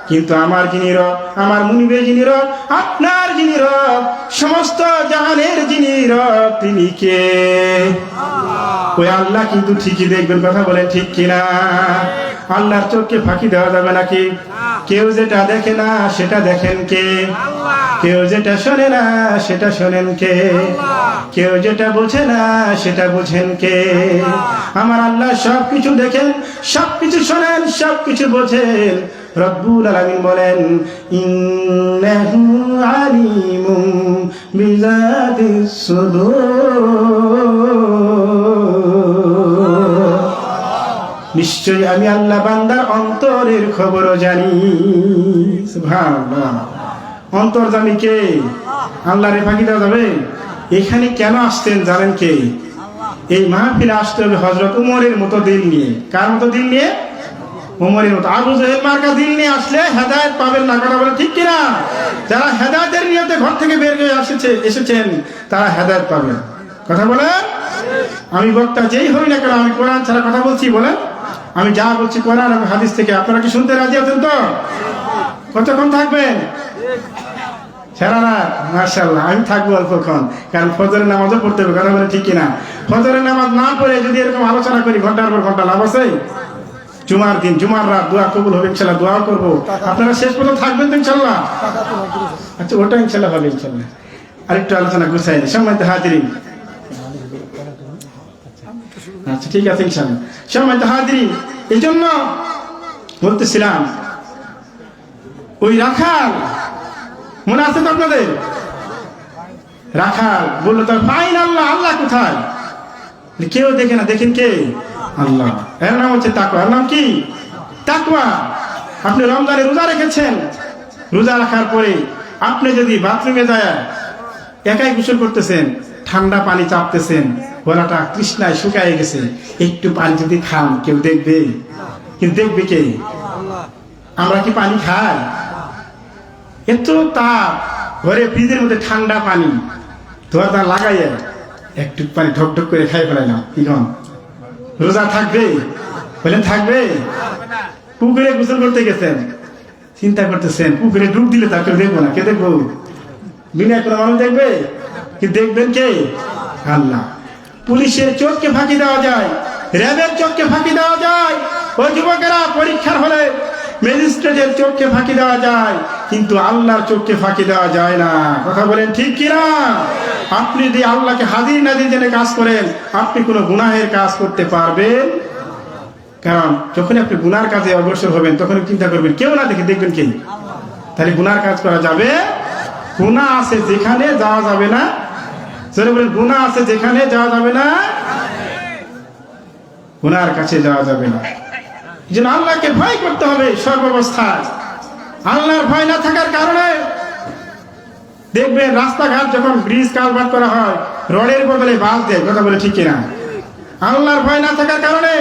কিন্তু আমার যিনি রব, আমার মুনিবের যিনি রব, আপনার যিনি রব, সমস্ত জাহানের যিনি রব, তিনি কে? ওই আল্লাহ কিন্তু ঠিকই দেখবেন। কথা বলেন ঠিক কিনা? আল্লাহর চোখকে ফাঁকি দেওয়া যাবে নাকি? কেউ যেটা দেখে না সেটা দেখেন কে? কেউ যেটা শোনে না সেটা শোনেন কে? কেউ যেটা বোঝে না সেটা বুঝেন কে? আমার আল্লাহ সবকিছু দেখেন, সবকিছু শোনেন, সবকিছু বোঝেন। রব্বুল আলামিন বলেন ইন্নাহু আলিমুম বিযাতিস সুদূর, নিশ্চয়ই আমি আল্লাহ বান্দার অন্তরের খবরও জানি। সুবহানাল্লাহ। অন্তর জানি কে? আল্লাহরে ফাঁকি দেওয়া যাবে? এখানে কেন আসতেন জানেন কে? এই মাহফিলে আসতে হবে হযরত উমরের মতো দিল নিয়ে। কার মতো দিল নিয়ে? উমরের মতো। আবু জাহেল মার্কা দিল নিয়ে আসলে হেদায়েত পাবেন না। কথা বলে ঠিক কিনা? যারা হেদায়েতের নিয়তে ঘর থেকে বের হয়ে এসেছেন তারা হেদায়েত পাবেন। কথা বলেন। আমি বক্তা যেই হই না কেন, আমি কোরআন ছাড়া কথা বলছি বলেন? আমি যা বলছি কোরআন এবং হাদিস থেকে। আপনারা কি শুনতে রাজি আছেন তো? কতক্ষণ থাকবেন? সারা রাত? মাশাআল্লাহ, আমি থাকবো অল্পক্ষণ, কারণ ফজরের নামাজও পড়তে হবে। কথা বলে ঠিক কিনা? ফজরের নামাজ না পড়ে যদি এরকম আলোচনা করি ঘন্টার পর ঘন্টা, লাভ আছে? জুমার দিন, জুমার রাত দোয়া কবুল হবে ইনশাআল্লাহ, দোয়া করবো। আপনারা শেষ পর্যন্ত থাকবেন তো ইনশাআল্লাহ? আচ্ছা, ওটা ইনশাআল্লাহ হবে ইনশাআল্লাহ। আরেকটু আলোচনা গুছাই নি। সম্মানিত হাজিরিন, আচ্ছা ঠিক আছে ইনশাআল্লাহ। সম্মানিত হাজিরিন, এই জন্য বলতেছিলাম ওই রাখাল, মনে আছে তো আপনাদের? রাখাল বললো তার ফাইন আল্লাহ, আল্লাহ কোথায়? কেউ দেখে না, দেখেন কে? আল্লাহ। এর নাম হচ্ছে তাকওয়া। এর নাম কি? তাকওয়া। আপনি রমজানে রোজা রেখেছেন, রোজা রাখার পরে আপনি যদি বাথরুমে যায় একাই গোসল করতেছেন, ঠান্ডা পানি চাপতেছেন, গলাটা তৃষ্ণায় শুকায় গেছে, একটু পানি যদি খান কেউ দেখবে? কিন্তু দেখবে কে? আমরা কি পানি খাই? এত তাপ, ঘরে ফ্রিজের মধ্যে ঠান্ডা পানি ধোয়া লাগাইয়া একটু পানি ঢক ঢক করে খাই ফেলাইলাম, কি কন? রোজা থাকবে? বলেন থাকবে? পুকুরে গোসল করতে গেছেন, চিন্তা করতেছেন পুকুরে ডুব দিলে তা কেউ দেখবো না। কে দেখবো? বিনা কোনো মানুষ দেখবে? কিন্তু দেখবেন কে? আল্লাহ। পুলিশের চোখকে ফাঁকি দেওয়া যায়, র্যাবের চোখকে ফাঁকি দেওয়া যায়, ও যুবকেরা পরীক্ষার হলে ম্যাজিস্ট্রেটের চোখকে ফাঁকি দেওয়া যায়, কিন্তু আল্লাহর চোখকে ফাঁকি দেওয়া যায় না। কথা বলেন ঠিক কিনা? আপনি যদি আল্লাহকে হাজির নাজির জেনে কাজ করেন, আপনি কোনো গুনাহের কাজ করতে পারবেন? কারণ যখন আপনি গুনার কাজে অগ্রসর হবেন তখন চিন্তা করবেন কেউ না দেখে, দেখবেন কে? তাহলে গুনার কাজ করা যাবে? গুনাহ আছে যেখানে যাওয়া যাবে না। জোরে বলেন, গুনাহ আছে যেখানে যাওয়া যাবে না, গুনার কাছে যাওয়া যাবে না। এই জন্য আল্লাহকে ভয় করতে হবে সর্বাবস্থায়। আল্লাহর ভয় না থাকার কারণে দেখবেন রাস্তাঘাট যখন ব্রিজ কালভার্ট করা হয় রডের বদলে বাঁশ দেয়। কথা বলে ঠিক কিনা? আল্লাহর ভয় না থাকার কারণে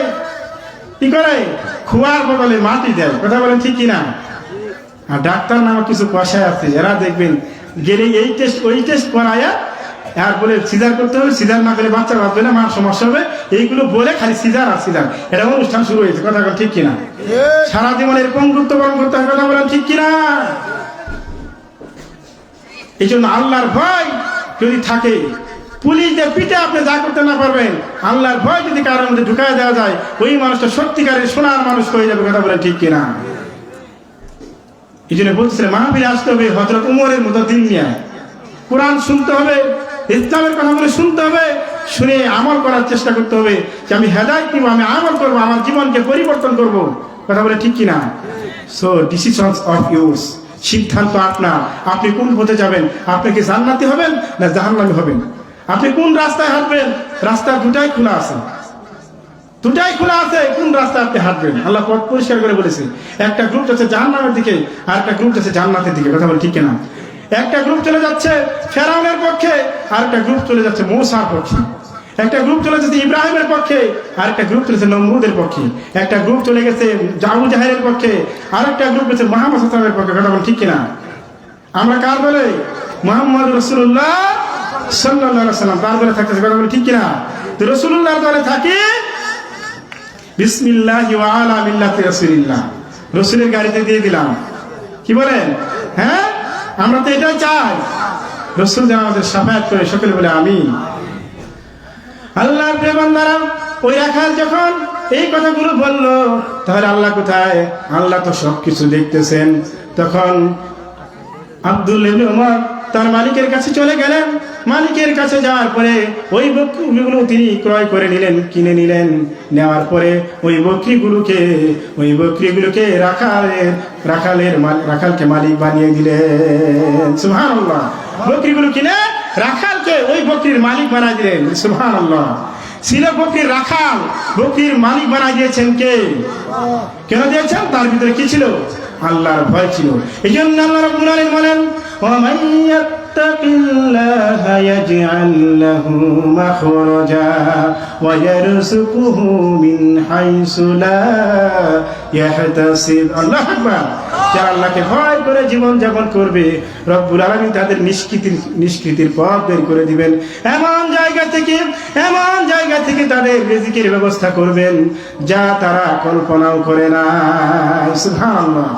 কি করে? খোয়ার বদলে মাটি দেয়। কথা বলেন ঠিক কিনা? আর ডাক্তার নামক কিছু কষায় আছে, এরা দেখবেন গেলে এই টেস্ট ওই টেস্ট করায়া আর বলে সিজার করতে হবে, সিজার না করলে বাচ্চা বাঁচবে না, মার সমস্যা হবে, এইগুলো বলে খালি সিজার আর সিজার। এটা অনুষ্ঠান শুরু হয়েছে। কথা বলেন ঠিক কিনা? সারা জীবন এরকম গুরুত্বপূর্ণ করতে হবে। কথা বলেন ঠিক কিনা? এই জন্য আল্লাহর ভয় যদি থাকে, পুলিশদের পিঠে আপনি যা করতে না পারবেন, আল্লাহর ভয় যদি কারোর মধ্যে ঢুকায় দেওয়া যায়, ওই মানুষটা সত্যিকারের সোনার মানুষ হয়ে যাবে। কথা বলেন ঠিক কিনা? এই জন্য বলতেছিলেন মাহফিলে আসতে হবে হযরত উমরের মতো দিন নিয়ে, কোরআন শুনতে হবে, ইসলামের কথাগুলো শুনতে হবে, শুনে আমল করার চেষ্টা করতে হবে যে আমি হেদায়েত নিব, আমি আমল করবো, আমার জীবনকে পরিবর্তন করব। কথা বলে ঠিক কিনা? সো ডিসিশনস অফ ইউর্স, সিদ্ধান্ত আপনার। আপনি কোন পথে যাবেন? আপনি কি জান্নাতি হবেন না জাহান্নামী হবেন? আপনি কোন রাস্তায় হাঁটবেন? রাস্তা দুটাই খোলা আছে, দুটাই খোলা আছে। কোন রাস্তায় আপনি হাঁটবেন? আল্লাহ পথ পরিষ্কার করে বলেছে। একটা গ্রুপ যাচ্ছে জাহান্নামের দিকে, আর একটা গ্রুপ যাচ্ছে জান্নাতের দিকে। কথা বলে ঠিক কিনা? একটা গ্রুপ চলে যাচ্ছে ফেরাউনের পক্ষে, আর একটা গ্রুপ চলে যাচ্ছে মূসার পক্ষে। একটা গ্রুপ চলে যাচ্ছে ইব্রাহিমের পক্ষে, আর একটা গ্রুপ চলেছে নমরুদের পক্ষে। একটা গ্রুপ চলে গেছে আবু জাহেলের পক্ষে, আর একটা গ্রুপ গেছে মুহাম্মদ সাল্লাল্লাহু আলাইহি ওয়াসাল্লামের পক্ষে। কথা বলে ঠিক কিনা? আমরা কার বলে? মুহাম্মদ রাসূলুল্লাহ সাল্লাল্লাহু আলাইহি ওয়াসাল্লাম তার বলে থাকতেছে। কথা বলে ঠিক কিনা? তো রাসূলুল্লাহর দলে থাকি বিসমিল্লাহি ওয়া আলা মিল্লাতি রাসূলিল্লাহ, রাসূলের গাড়িতে দিয়ে দিলাম। কি বলেন? হ্যাঁ, আমরা তো এটাই চাই, রাসূল যেন আমাদের শাফায়াত করে। সকলে বলে আমিন। আল্লাহর প্রিয় বান্দারা, ওই রাখাল যখন এই কথাগুলো বলল, তাহলে আল্লাহ কোথায়? আল্লাহ তো সবকিছু দেখতেছেন। তখন আব্দুল ইবনে উমর তার মালিকের কাছে চলে গেলেন। মালিকের কাছে যাওয়ার পরে ওই বকরিগুলো তিনি ক্রয় করে নিলেন, কিনে নিলেন। নেওয়ার পরে ওই বকরিগুলোকে রাখালকে মালিক বানিয়ে দিলেন। সুবহানাল্লাহ। বকরিগুলো কিনে রাখালকে ওই বকরির মালিক বানিয়ে দিলেন। সুবহানাল্লাহ। ছিল বকরির রাখাল, বকরির মালিক বানিয়ে দিয়েছেন কে? কেন দিয়েছেন? তার ভিতরে কি ছিল? আল্লাহর ভয় ছিল। এই জন্য আল্লাহ রাব্বুল আলামিন বলেন, وَمَن يَتَّقِ اللَّهَ يَجْعَل لَّهُ مَخْرَجًا وَيَرْزُقْهُ مِنْ حَيْثُ لَا يَحْتَسِبُ। আল্লাহু আকবার। যারা আল্লাহকে ভয় করে জীবন যাপন করবে, রব্বুল আলামিন তাদের নিষ্কৃতির পথ বের করে দিবেন। এমন জায়গা থেকে তাদের রিজিকের ব্যবস্থা করবেন যা তারা কল্পনাও করে না। সুবহানাল্লাহ।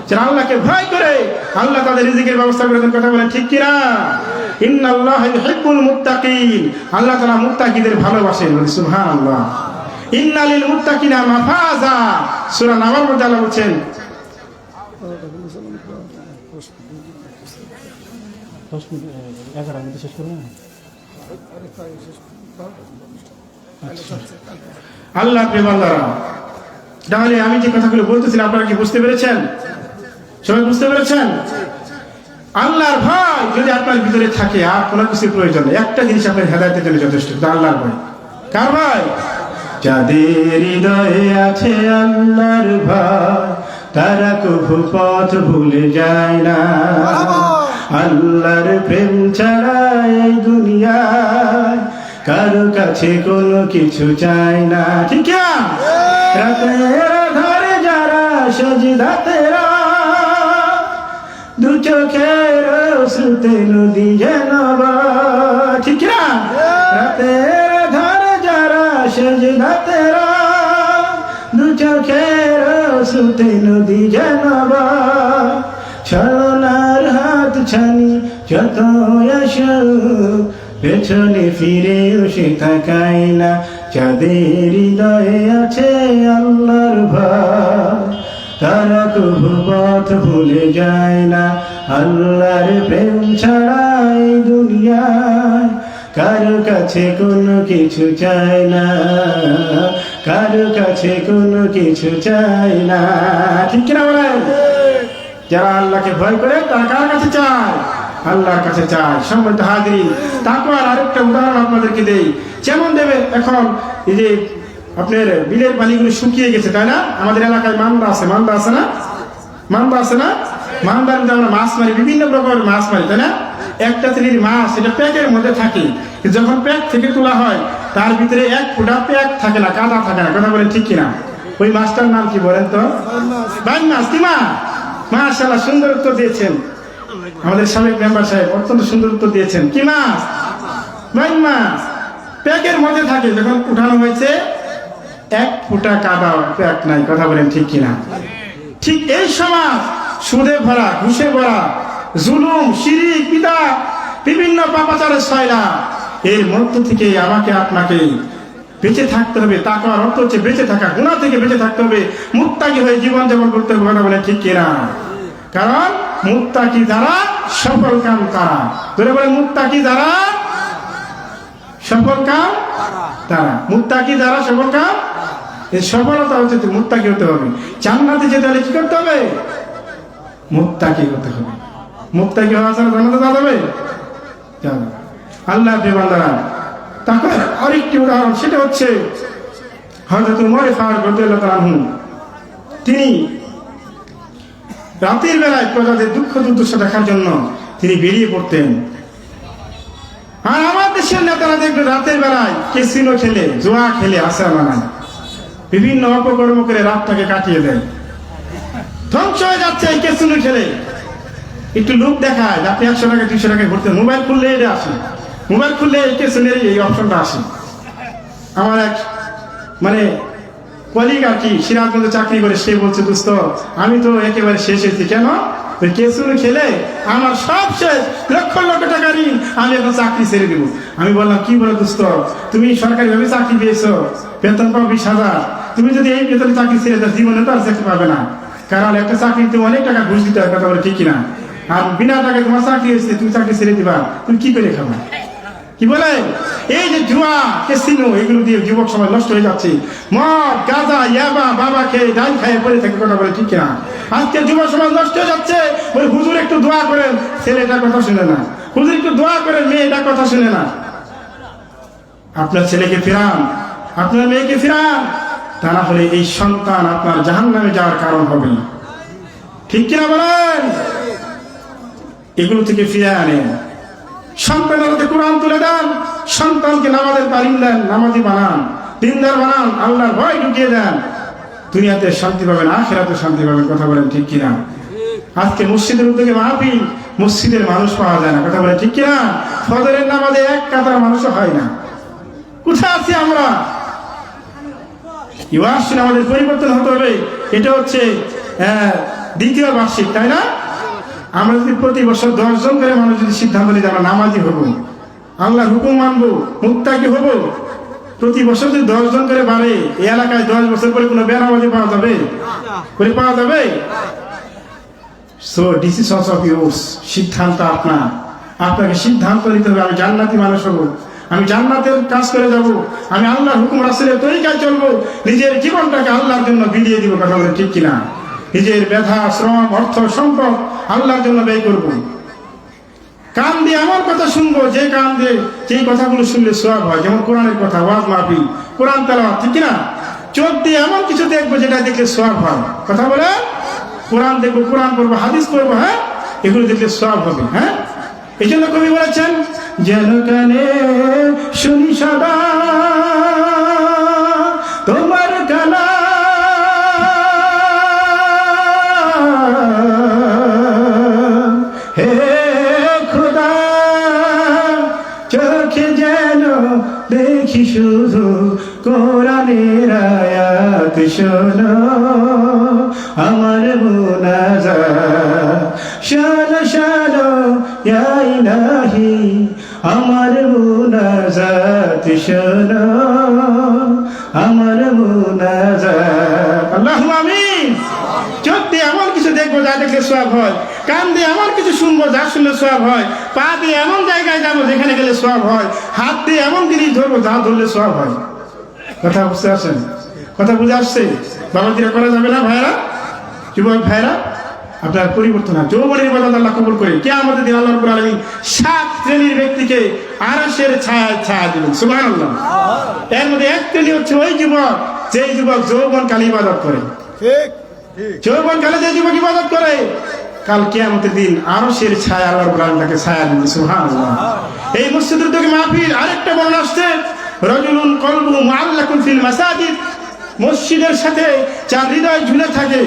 যারা আল্লাহকে ভয় করে, আল্লাহ তাদের রিজিকের ব্যবস্থা করে দেন। কথা বলেন ঠিক কিনা? ইন্নাল্লাহা ইউহিব্বুল মুত্তাকিন, আল্লাহ তাআলা মুত্তাকিদের ভালোবাসেন। সুবহানাল্লাহ। ইন্নালিল মুত্তাকিনা মাফাজা, সূরা নাবার মধ্যে আল্লাহ বলেন, আল্লাহ প্রিয় বান্দারা, তাহলে আমি যে কথাগুলো বলতেছিলাম আপনারা কি বুঝতে পেরেছেন? সবাই বুঝতে পেরেছেন? আল্লাহর ভয় যদি আপনার ভিতরে থাকে, আর কোনো কিছুর প্রয়োজন নেই। একটা জিনিস আপনার হেদায়েতের জন্য যথেষ্ট, আল্লাহর ভয়। কার ভয়? যাদের হৃদয়ে আছে আল্লাহর ভয়, তারা কভু পথ ভুলে যায় না। আল্লাহর প্রেম ছাড়া এই দুনিয়ায় কারো কাছে কোনো কিছু চায় না। ঠিক না? রাতের আধারে যারা সাজদাতেরা, দু চোখের অশ্রুতে নদী যেন বয়। ঠিক না? রাতের আধারে যারা সাজদাতেরা, দু চোখের অশ্রুতে নদী যেন বয়। ছলনার হাত ছানি যত আসো, পেছনে ফিরেও সে তাকায় না। যাদের হৃদয়ে আছে আল্লাহর ভয়, তারা কভু পথ ভুলে যায় না। আল্লাহর প্রেম ছাড়া এই দুনিয়ায় কারো কাছে কোনো কিছু চায় না, কারো কাছে কোনো কিছু চায় না। ঠিক কিনা বলেন? যারা আল্লাহকে ভয় করে তারা কার কাছে চায়? আল্লাহর কাছে চায়। সম্মানিত হাজিরিন, তাকওয়ার আরেকটা উদাহরণ আপনাদেরকে দেই। যেমন দেবে, এখন এই যে আপনার বিলের পানিগুলো শুকিয়ে গেছে, তাই না? আমাদের এলাকায় মান্দা আছে না? মান্দার মধ্যে আমরা মাছ মারি, বিভিন্ন প্রকারের মাছ মারি, তাই না? একটা শ্রেণীর মাছ এটা প্যাকের মধ্যে থাকে, যখন প্যাক থেকে তোলা হয় তার ভিতরে এক ফোঁটা প্যাক থাকে না, কাদা থাকে না। কথা বলেন ঠিক কিনা? ওই মাছটার নাম কি বলেন তো? বাইন মাছ। কি মাছ? মাশাআল্লাহ, সুন্দর উত্তর দিয়েছেন আমাদের সাবেক মেম্বার সাহেব, অত্যন্ত সুন্দর উত্তর দিয়েছেন। কি মাছ? বাইন মাছ। প্যাকের মধ্যে থাকে, যখন উঠানো হয়েছে এক ফোঁটা কাদা প্যাক নাই। কথা বলেন ঠিক কিনা? ঠিক এই সমাজ সুদে ভরা, ঘুষে ভরা, জুলুম, শিরিক, বিদআত, বিভিন্ন পাপাচারের সয়লা, এর মধ্য থেকে আমাকে আপনাকে বেঁচে থাকতে হবে। তাকওয়ার অর্থ হচ্ছে বেঁচে থাকা, গুনাহ থেকে বেঁচে থাকতে হবে, মুত্তাকি হয়ে জীবন যাপন করতে হবে। কথা বলেন ঠিক কিনা? কারণ মুত্তাকি যারা সফল কাম তারা। ধরে বলেন, মুত্তাকি যারা সফল কাম তারা। মুত্তাকি যারা সফল কাম এই সফলতা হচ্ছে মুত্তাকি হতে হবে। জান্নাতে যেতে হলে কি করতে হবে? মুত্তাকি হতে হবে। মুত্তাকি হওয়া ছাড়া জান্নাতে যাওয়া যাবে? যাবে না। আল্লাহ বান্দারা, তারপর আরেকটি উদাহরণ, সেটা হচ্ছে হযরত উমর ফারুক রাদিয়াল্লাহু তাআলা আনহু। তিনি রাতের বেলায় প্রজাদের দুঃখ দুর্দশা দেখার জন্য তিনি বেরিয়ে পড়তেন। আর আমার দেশের নেতারা দেখবেন রাতের বেলায় ক্যাসিনো খেলে, জুয়া খেলে আশা বানায়, বিভিন্ন অপকর্ম করে রাতটাকে কাটিয়ে দেয়। ধ্বংস হয়ে যাচ্ছে এই ক্যাসিনো খেলে। একটু লোক দেখায় আপনি 100 টাকা 200 টাকা ঘুরতে, মোবাইল খুললে এটা আসে, মোবাইল খুললে এই ক্যাসিনোর এই অপশনটা আসে। আমার এক মানে কলিগ আর কি সিরাজগঞ্জে চাকরি করে, সে বলছে দোস্ত আমি তো একেবারে শেষ হয়েছি। কেন? ক্যাসিনো খেলে আমার সব শেষ, লক্ষ লক্ষ টাকা ঋণ, আমি এখন চাকরি ছেড়ে দিব। আমি বললাম কি বলো দোস্ত, তুমি সরকারি ভাবে চাকরি পেয়েছো, বেতন পাও 20,000, তুমি যদি এই বেতনে চাকরি ছেড়ে দাও জীবনে তো আর চাকরি পাবে না। কারণ একটা চাকরিতে অনেক টাকা ঘুষ দিতে হয়, কথা বলে ঠিক কিনা? আর বিনা টাকায় তোমার চাকরি হয়েছে, তুমি চাকরি ছেড়ে দিবা, তুমি কি করে খাবা? কি বলে এই যে জুয়া ক্যাসিনো এগুলো দিয়ে যুবক সমাজ নষ্ট হয়ে যাচ্ছে। মদ গাঁজা ইয়াবা বাবা খেয়ে ডাল খাইয়ে পড়ে থাকে, কথা বলে ঠিক কিনা? আজকে যুব সমাজ নষ্ট হয়ে যাচ্ছে। বলে হুজুর একটু দোয়া করেন, ছেলেটার কথা শুনে না। হুজুর একটু দোয়া করেন, মেয়েটার কথা শুনে না। আপনার ছেলেকে ফিরান, আপনার মেয়েকে ফিরান, তা না হলে এই সন্তান আপনার জাহান্নামে যাওয়ার কারণ হবে। ঠিক কিনা বলেন? এগুলো থেকে ফিরে আনেন। সন্তানের হাতে কোরআন তুলে দেন, সন্তানকে নামাজের তালিম দেন, নামাজি বানান, দিনদার বানান, আল্লাহর ভয় ঢুকিয়ে দেন। দুনিয়াতে শান্তি পাবেন, আখিরাতে শান্তি পাবেন, কথা বলেন ঠিক কিনা? আজকে মসজিদের উদ্যোগে মাহফিল, মসজিদের মানুষ পাওয়া যায় না, কথা বলেন ঠিক কিনা? ফজরের নামাজে এক কাতার মানুষও হয় না। কোথায় আছি আমরা? ইউআরসি আমাদের পরিবর্তন হতে হবে। এটা হচ্ছে দ্বিতীয় বার্ষিক, তাই না? আমরা যদি প্রতি বছর 10 জন করে মানুষ যদি সিদ্ধান্ত নিই আমরা নামাজি হব, আল্লাহর হুকুম মানবো, মুত্তাকি হব, প্রতি বছর যদি 10 জন করে বাড়ে, এই এলাকায় 10 বছর পরে কোনো বেনামাজি পাওয়া যাবে? করে পাওয়া যাবে? সো ডিসিশন অফ ইউরস, সিদ্ধান্ত আপনার। আপনাকে সিদ্ধান্ত নিতে হবে, আমি জান্নাতি মানুষ হব, আমি জান্নাতের কাজ করে যাব, আমি আল্লাহর হুকুম রাসূলের তরিকায় চলবো, নিজের জীবনটাকে আল্লাহর জন্য বিলিয়ে দিব, কথা বলে ঠিক কিনা? নিজের মেধা শ্রম অর্থ সম্পদ আল্লাহর জন্য ব্যয় করব। কান দিয়ে আমার কথা শুনবো, যে কান দিয়ে যেই কথাগুলো শুনলে সওয়াব হয়, যেমন কোরআনের কথা, ওয়াজ মাহফিল, কোরআন তেলাওয়াত, ঠিক কিনা? চোখ দিয়ে এমন কিছু দেখবো যেটা দেখলে সওয়াব হয়, কথা বলে। কোরআন দেখবো, কোরআন পড়বো, হাদিস পড়বো, হ্যাঁ, এগুলো দেখলে সওয়াব হবে। হ্যাঁ, এই জন্য কবি বলেছেন, যেন কানে শুনি সদা তোমার কালা, হে খোদা চোখে যেন দেখি শুধু কোরআনের আয়াত, শোনো আমার মুনাজাত, শোনো শোনো ইয়া ইলাহি আমার মুনাজাত, শোনো আমার মুনাজাত। আল্লাহুম্মা আমিন। চোখ দিয়ে এমন কিছু দেখবো যা দেখলে সওয়াব হয়, কান দিয়ে এমন কিছু শুনবো যা শুনলে সওয়াব হয়, পা দিয়ে এমন জায়গায় যাবো যেখানে গেলে সওয়াব হয়, হাত দিয়ে এমন জিনিস ধরবো যা ধরলে সওয়াব হয়। কথা বুঝতে আসেন? কথা বুঝে আসছে? বাবাজিরা করা যাবে না ভাইরা, যুবক ভাইরা? আপনার পরিবর্তন হয়, যৌবনের ইবাদত আল্লাহ কবুল করে কিয়ামতের দিন আল্লাহ রাব্বুল আলামিন 7 শ্রেণীর ব্যক্তিকে আরশের ছায়া দিবেন, সুবহানাল্লাহ। এর মধ্যে এক শ্রেণী হচ্ছে ওই যুবক, যেই যুবক যৌবনকালে ইবাদত করে। ঠিক, যৌবনকালে যে যুবক ইবাদত করে, কাল কিয়ামতের দিন আরশের ছায়া আল্লাহ রাব্বুল আলামিন তাকে ছায়া দিবেন, সুবহানাল্লাহ। এই মসজিদের উদ্যোগে মাহফিল, আরেকটা বর্ণনা আসছে, রাজুলুন কলবুহু মুআল্লাকুন ফিল মাসাজিদ, মসজিদের সাথে যার হৃদয় ঝুলে থাকে,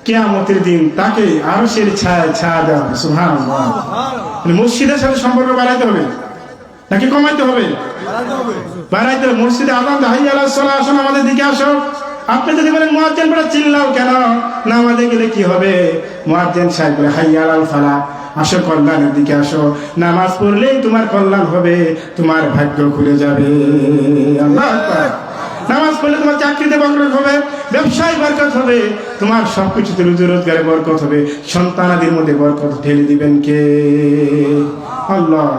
কিয়ামতের দিন তাকে আরশের ছায়া দেওয়া হবে, সুবহানাল্লাহ। মসজিদের সাথে সম্পর্ক বাড়াইতে হবে নাকি কমাইতে হবে? বাড়াইতে হবে। মসজিদে আযান, হাইয়া আলাস সালাহ, আসুন আমাদের দিকে আসো। আপনি যদি বলেন মুয়াজ্জিন বলে চিল্লাও কেন, নামাজে গেলে কি হবে? মুয়াজ্জিন সাহেব বলে হাইয়া আলাল ফালাহ, আসো কল্যাণের দিকে আসো, নামাজ পড়লেই তোমার কল্যাণ হবে, তোমার ভাগ্য খুলে যাবে। আল্লাহু আকবার। নামাজ পড়লে তোমার চাকরিতে বরকত হবে, ব্যবসায় বরকত হবে, তোমার সবকিছুতে রুজি রোজগারে বরকত হবে, সন্তানাদির মধ্যে বরকত ঢেলে দিবেন কে? আল্লাহ।